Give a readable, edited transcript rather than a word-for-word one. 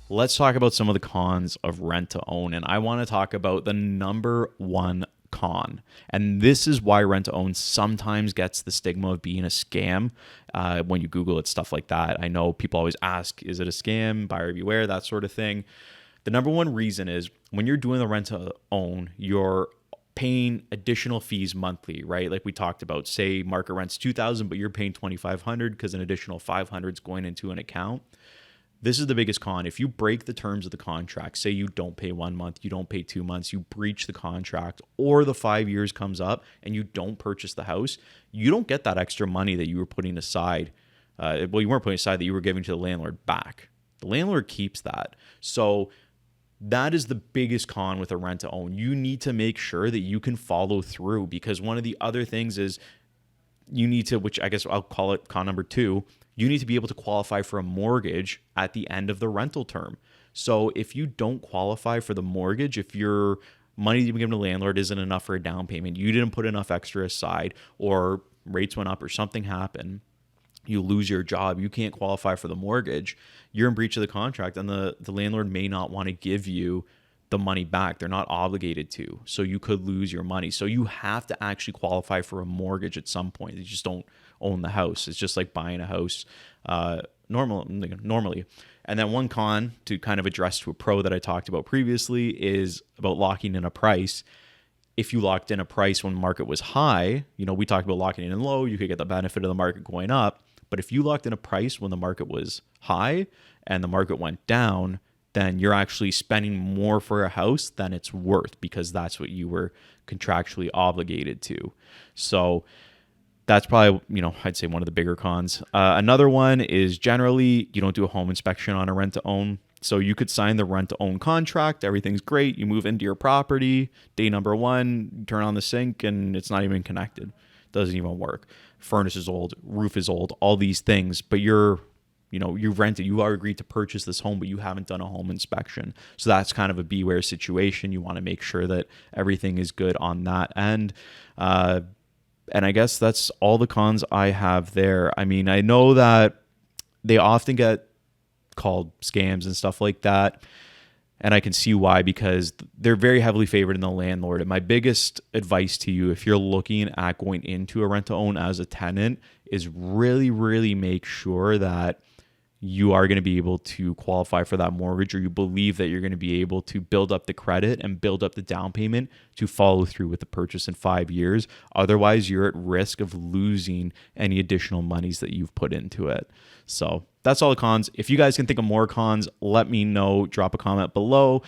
let's talk about some of the cons of rent to own. And I want to talk about the number one con. And this is why rent to own sometimes gets the stigma of being a scam. When you Google it, stuff like that. I know people always ask, is it a scam? Buyer beware, that sort of thing. The number one reason is when you're doing the rent to own, you're paying additional fees monthly, right? Like we talked about, say market rent's $2,000, but you're paying $2,500 because an additional $500 is going into an account. This is the biggest con. If you break the terms of the contract, say you don't pay 1 month, you don't pay 2 months, you breach the contract, or the 5 years comes up and you don't purchase the house, you don't get that extra money that you were putting aside. You weren't putting aside, that you were giving to the landlord back. The landlord keeps that. So that is the biggest con with a rent to own. You need to make sure that you can follow through, because one of the other things is you need to, which I guess I'll call it con number 2, you need to be able to qualify for a mortgage at the end of the rental term. So if you don't qualify for the mortgage, if your money you give to the landlord isn't enough for a down payment, you didn't put enough extra aside, or rates went up or something happened, you lose your job, you can't qualify for the mortgage, you're in breach of the contract, and the landlord may not want to give you the money back. They're not obligated to. So you could lose your money. So you have to actually qualify for a mortgage at some point. You just don't own the house. It's just like buying a house normally. And then one con, to kind of address to a pro that I talked about previously, is about locking in a price. If you locked in a price when the market was high, we talked about locking in low, you could get the benefit of the market going up. But if you locked in a price when the market was high and the market went down, then you're actually spending more for a house than it's worth, because that's what you were contractually obligated to. So that's probably, I'd say one of the bigger cons. Another one is generally you don't do a home inspection on a rent to own. So you could sign the rent to own contract. Everything's great. You move into your property. Day number 1, you turn on the sink and it's not even connected. Doesn't even work. Furnace is old. Roof is old. All these things. But you've rented, you are agreed to purchase this home, but you haven't done a home inspection. So that's kind of a beware situation. You want to make sure that everything is good on that end. And I guess that's all the cons I have there. I mean, I know that they often get called scams and stuff like that. And I can see why, because they're very heavily favored in the landlord. And my biggest advice to you, if you're looking at going into a rent to own as a tenant, is really, really make sure that you are going to be able to qualify for that mortgage, or you believe that you're going to be able to build up the credit and build up the down payment to follow through with the purchase in 5 years. Otherwise, you're at risk of losing any additional monies that you've put into it. So that's all the cons. If you guys can think of more cons, let me know. Drop a comment below.